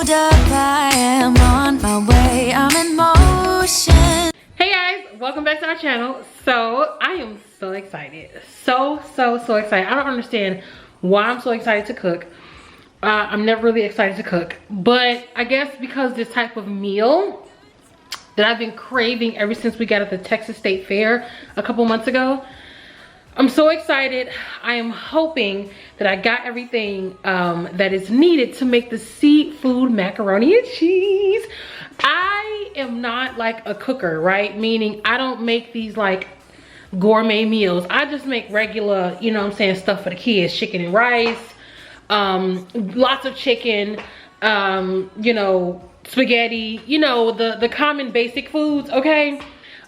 hold up, I am on my way, I'm in motion. Hey guys, welcome back to our channel. So I am so excited, so excited. I don't understand why I'm so excited to cook. I'm never really excited to cook, but I guess because this type of meal that I've been craving ever since we got at the Texas State Fair a couple months ago. I'm so excited. I am hoping that I got everything that is needed to make the seafood macaroni and cheese. I am not like a cooker, right? Meaning I don't make these like gourmet meals. I just make regular, you know what I'm saying, stuff for the kids. Chicken and rice, lots of chicken, you know, spaghetti, you know, the common basic foods, okay?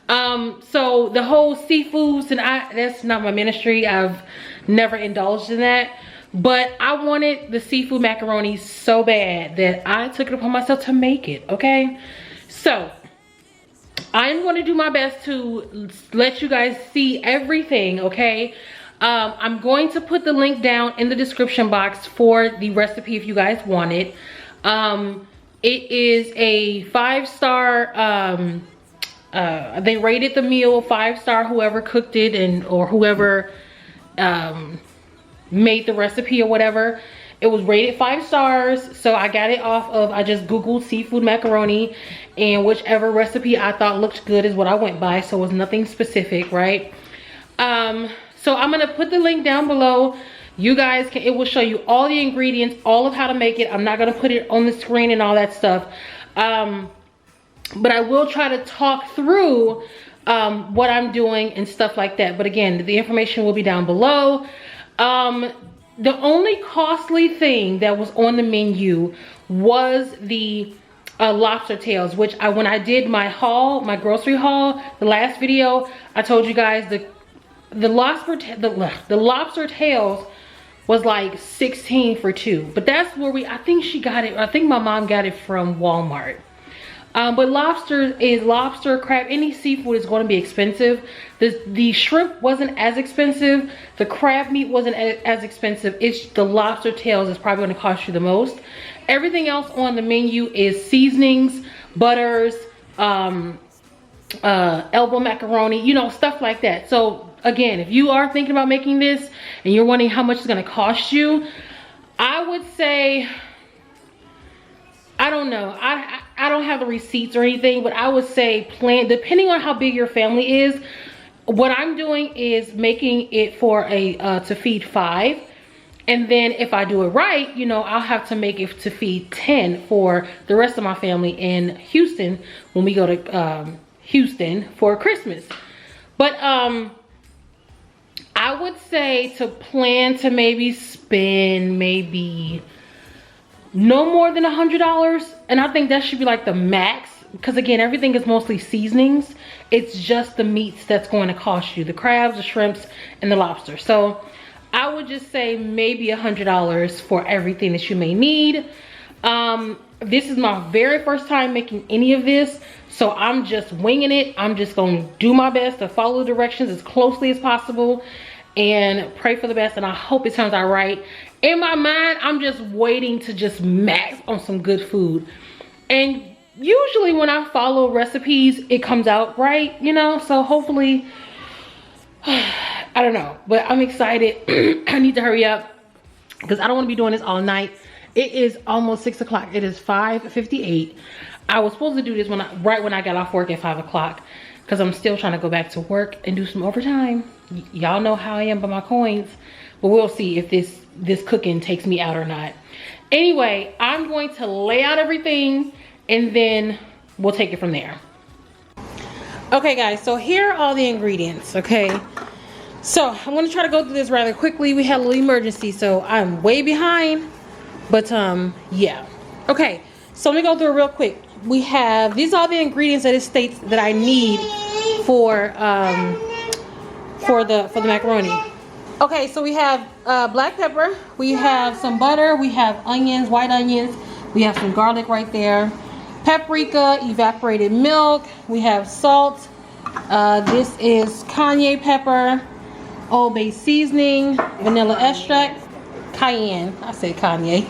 So the whole seafoods, and that's not my ministry. I've never indulged in that, but I wanted the seafood macaroni so bad that I took it upon myself to make it, okay? So I'm going to do my best to let you guys see everything, okay? I'm going to put the link down in the description box for the recipe if you guys want it. It is a 5-star, they rated the meal 5-star, whoever cooked it or whoever made the recipe or whatever. It was rated 5 stars, so I got it off of, I just googled seafood macaroni, and whichever recipe I thought looked good is what I went by, so it was nothing specific, right? So I'm gonna put the link down below. You guys can, it will show you all the ingredients, all of how to make it. I'm not gonna put it on the screen and all that stuff. But I will try to talk through what I'm doing and stuff like that. But again, the information will be down below. The only costly thing that was on the menu was the lobster tails, which when I did my haul, my grocery haul, the last video, I told you guys the lobster tails was like 16 for 2. But that's where I think she got it. I think my mom got it from Walmart. But lobster, crab, any seafood is going to be expensive. The shrimp wasn't as expensive. The crab meat wasn't as expensive. It's the lobster tails is probably going to cost you the most. Everything else on the menu is seasonings, butters, elbow macaroni, you know, stuff like that. So again, if you are thinking about making this and you're wondering how much it's going to cost you, I would say, I don't know. I don't have the receipts or anything, but I would say plan, depending on how big your family is. What I'm doing is making it for to feed 5. And then if I do it right, you know, I'll have to make it to feed 10 for the rest of my family in Houston when we go to Houston for Christmas. But I would say to plan to maybe spend no more than $100, and I think that should be like the max, because again, everything is mostly seasonings. It's just the meats that's going to cost you, the crabs, the shrimps, and the lobster. So I would just say maybe $100 for everything that you may need. This is my very first time making any of this, so I'm just winging it. I'm just going to do my best to follow the directions as closely as possible and pray for the best, and I hope it turns out right. In my mind, I'm just waiting to just max on some good food. And usually when I follow recipes, it comes out right, you know? So hopefully, I don't know. But I'm excited. I need to hurry up because I don't want to be doing this all night. It is almost 6 o'clock. It is 5:58. I was supposed to do this right when I got off work at 5 o'clock because I'm still trying to go back to work and do some overtime. Y'all know how I am by my coins. But we'll see if this cooking takes me out or not. Anyway, I'm going to lay out everything and then we'll take it from there. Okay guys, so here are all the ingredients, okay? So I'm gonna try to go through this rather quickly. We had a little emergency, so I'm way behind, but yeah. Okay, so let me go through it real quick. We have, these are all the ingredients that it states that I need for the macaroni. Okay, so we have black pepper, we have some butter, we have onions, white onions, we have some garlic right there, paprika, evaporated milk, we have salt, this is cayenne pepper, Old Bay seasoning, vanilla extract, cayenne, I said cayenne,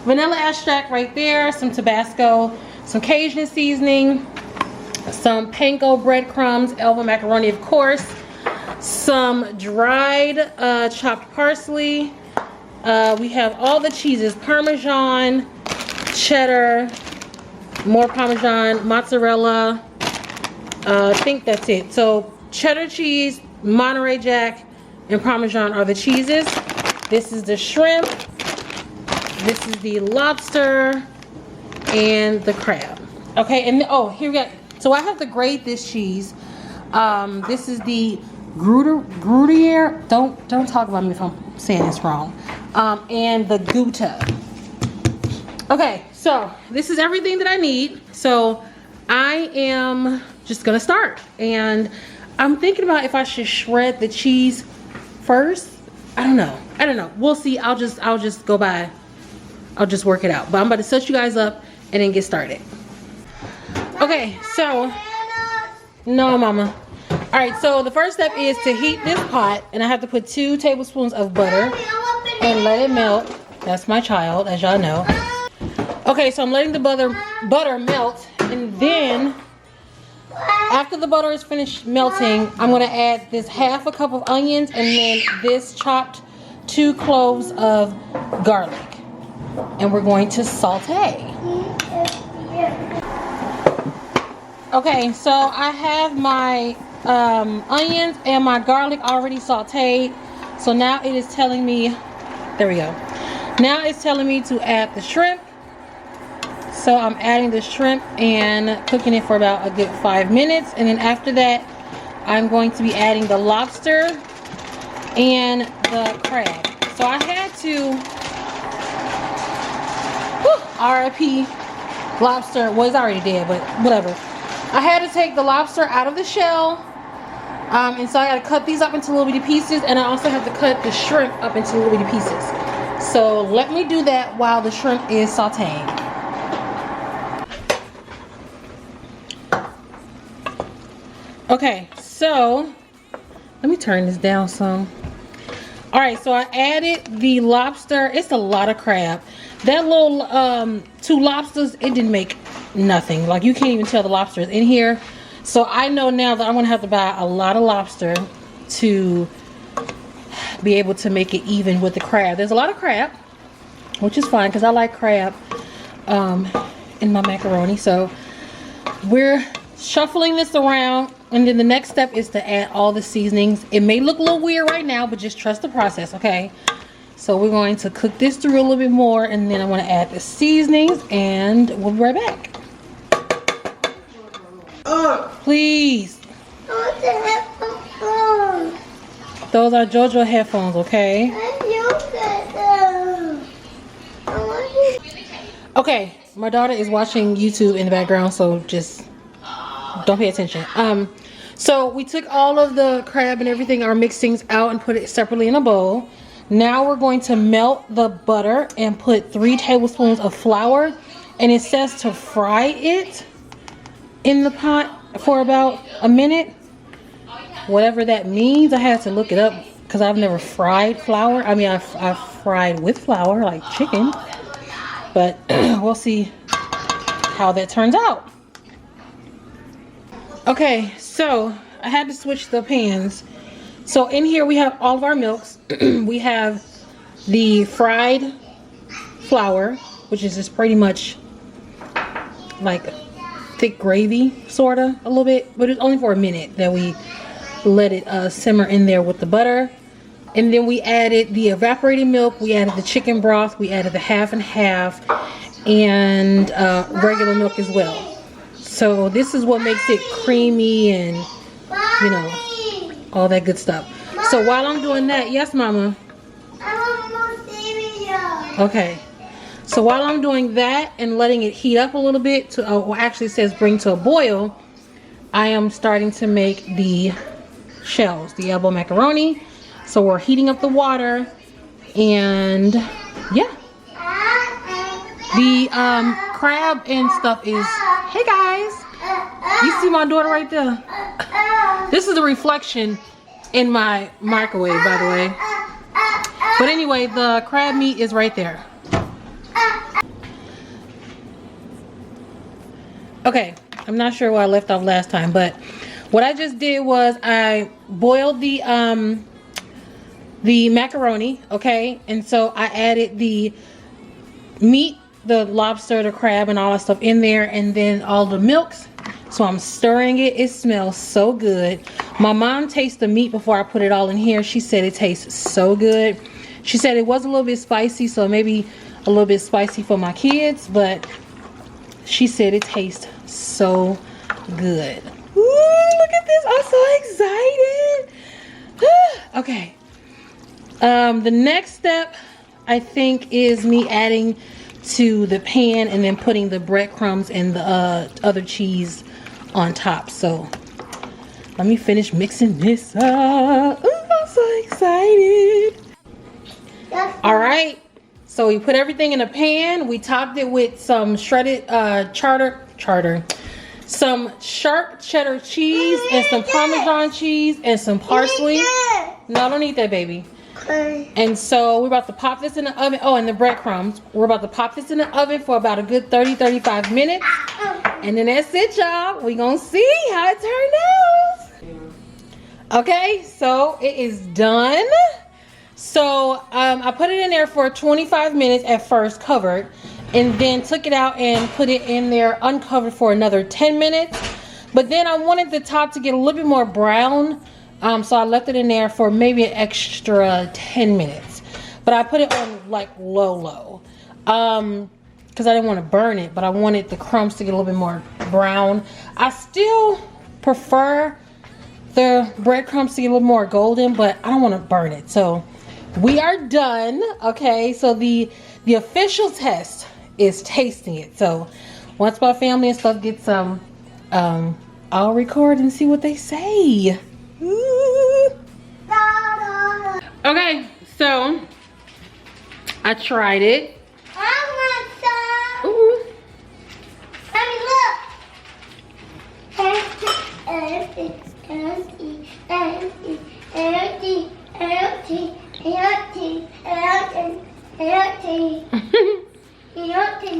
vanilla extract right there, some Tabasco, some Cajun seasoning, some panko breadcrumbs, Elba macaroni of course, some dried chopped parsley. We have all the cheeses, Parmesan, cheddar, more Parmesan, mozzarella. I think that's it. So cheddar cheese, Monterey Jack, and Parmesan are the cheeses. This is the shrimp. This is the lobster and the crab. Okay, and oh, here we got. So I have to grate this cheese. This is the Gruyere. Don't talk about me if I'm saying this wrong. And the Gouda. Okay, so this is everything that I need. So I am just gonna start, and I'm thinking about if I should shred the cheese first. I don't know. We'll see. I'll just go by. I'll just work it out. But I'm about to set you guys up and then get started. Okay, so no, mama. All right, so the first step is to heat this pot, and I have to put 2 tablespoons of butter and let it melt. That's my child, as y'all know. Okay, so I'm letting the butter melt, and then after the butter is finished melting, I'm gonna add this half a cup of onions and then this chopped 2 cloves of garlic, and we're going to saute. Okay, so I have my onions and my garlic already sauteed. So now it is telling me, there we go. Now it's telling me to add the shrimp. So I'm adding the shrimp and cooking it for about a good 5 minutes. And then after that, I'm going to be adding the lobster and the crab. So I had to, RIP lobster. Well, it's already dead, but whatever. I had to take the lobster out of the shell. And so I got to cut these up into little bitty pieces. And I also have to cut the shrimp up into little bitty pieces. So let me do that while the shrimp is sauteing. Okay, so let me turn this down some. All right, so I added the lobster. It's a lot of crab. That little 2 lobsters, it didn't make nothing. Like, you can't even tell the lobster is in here. So I know now that I'm gonna have to buy a lot of lobster to be able to make it even with the crab. There's a lot of crab, which is fine because I like crab in my macaroni. So we're shuffling this around, and then the next step is to add all the seasonings. It may look a little weird right now, but just trust the process, okay? So we're going to cook this through a little bit more, and then I want to add the seasonings, and we'll be right back. Please. Those are JoJo headphones, okay? Okay, my daughter is watching YouTube in the background, so just don't pay attention. So we took all of the crab and everything, our mixings out, and put it separately in a bowl. Now we're going to melt the butter and put 3 tablespoons of flour, and it says to fry it in the pot for about a minute. Whatever that means, I had to look it up because I've never fried flour. I mean, I've fried with flour like chicken, but we'll see how that turns out. Okay, so I had to switch the pans. So in here we have all of our milks. We have the fried flour, which is just pretty much like thick gravy, sorta, a little bit, but it's only for a minute that we let it simmer in there with the butter. And then we added the evaporated milk, we added the chicken broth, we added the half and half, and regular milk as well. So this is what makes it creamy and, you know, all that good stuff. So while I'm doing that, yes, Mama? Okay. So while I'm doing that and letting it heat up a little bit to, well, actually it says bring to a boil, I am starting to make the shells, the elbow macaroni. So we're heating up the water, and yeah. The crab and stuff is, hey guys, you see my daughter right there? This is a reflection in my microwave, by the way. But anyway, the crab meat is right there. Okay, I'm not sure where I left off last time, but what I just did was I boiled the macaroni, okay? And so I added the meat, the lobster, the crab, and all that stuff in there, and then all the milks. So I'm stirring it. It smells so good. My mom tasted the meat before I put it all in here. She said it tastes so good. She said it was a little bit spicy, so maybe a little bit spicy for my kids, but she said it tastes so good. Ooh, look at this. I'm so excited. Okay. The next step, I think, is me adding to the pan and then putting the breadcrumbs and the other cheese on top. So let me finish mixing this up. Ooh, I'm so excited. All right, so we put everything in a pan. We topped it with some shredded some sharp cheddar cheese and some Parmesan cheese and some parsley. No, don't eat that, baby. And so we're about to pop this in the oven. Oh, and the breadcrumbs. We're about to pop this in the oven for about a good 30-35 minutes. And then that's it, y'all. We're gonna see how it turned out. Okay, so it is done. So I put it in there for 25 minutes at first, covered, and then took it out and put it in there uncovered for another 10 minutes. But then I wanted the top to get a little bit more brown. So I left it in there for maybe an extra 10 minutes. But I put it on like low. Because I didn't want to burn it, but I wanted the crumbs to get a little bit more brown. I still prefer the breadcrumbs to get a little more golden, but I don't want to burn it. So we are done. Okay, so the official test is tasting it. So once my family and stuff get some, I'll record and see what they say. Ooh. Okay, so I tried it. I want some. Ooh.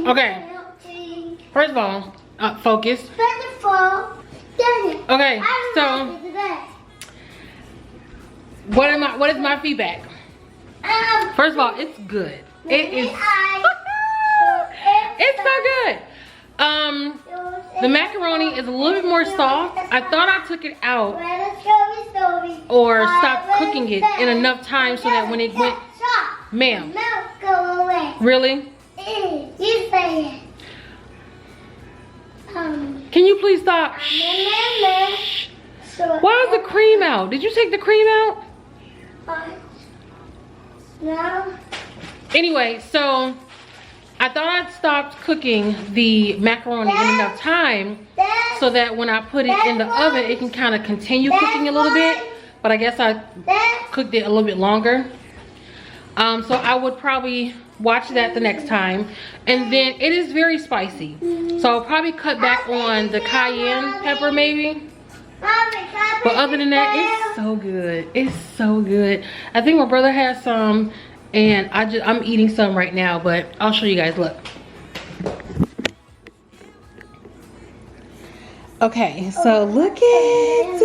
Okay. First of all, focus. Okay, so what is my feedback? First of all, it's good. It is it's so good. The macaroni is a little bit more soft. I thought I took it out or stopped cooking it in enough time so that when it went, ma'am. Really? You say it. Can you please stop? Shh. Why is the cream out? Did you take the cream out? No. Anyway, so I thought I'd stopped cooking the macaroni in enough time so that when I put it in the oven, it can kind of continue cooking a little bit. But I guess I cooked it a little bit longer. So I would probably watch that the next time. And then it is very spicy. So I'll probably cut back on the cayenne pepper maybe. But other than that, it's so good. It's so good. I think my brother has some and I'm eating some right now, but I'll show you guys. Look. Okay, so look at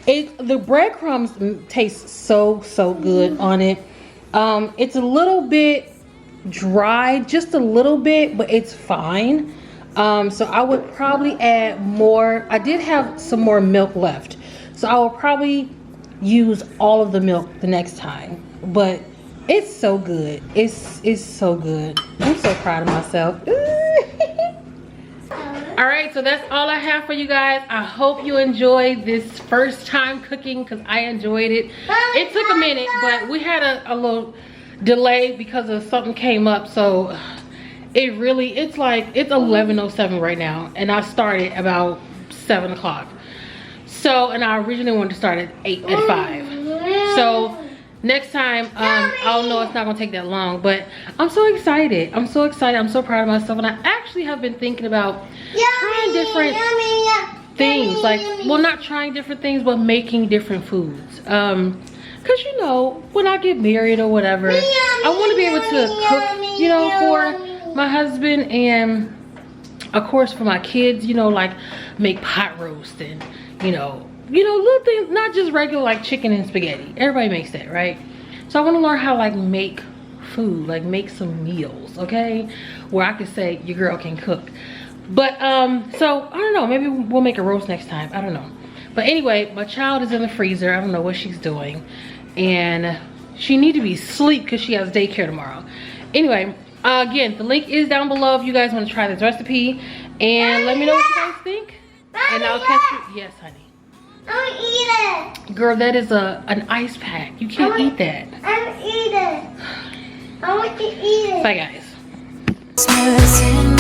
it. The breadcrumbs taste so good on it. It's a little bit dry, just a little bit, but it's fine. So I would probably add more. I did have some more milk left, so I will probably use all of the milk the next time. But it's so good. It's so good. I'm so proud of myself. All right, so that's all I have for you guys. I hope you enjoyed this first time cooking because I enjoyed it. It took a minute, but we had a little delay because of something came up. So it's like, it's 11:07 right now, and I started about 7 o'clock. So, and I originally wanted to start at 5. So next time, I'll know it's not gonna take that long, but I'm so excited. I'm so excited. I'm so proud of myself, and I actually have been thinking about trying different things, like, well, not trying different things, but making different foods. Cause you know, when I get married or whatever, I want to be able to cook, you know, for my husband, and of course, for my kids, you know, like make pot roast and, you know, little things, not just regular like chicken and spaghetti. Everybody makes that, right? So I want to learn how to like make food, like make some meals, okay? Where I could say your girl can cook. But so I don't know, maybe we'll make a roast next time. I don't know. But anyway, my child is in the freezer. I don't know what she's doing, and she need to be asleep because she has daycare tomorrow. Anyway, again, the link is down below if you guys want to try this recipe, and let me know what you guys think. And I'll catch you. Yes, honey. I'm eat it. Girl, that is an ice pack. You can't eat that. I'm eat it. I want to eat it. Bye, guys. Christmas in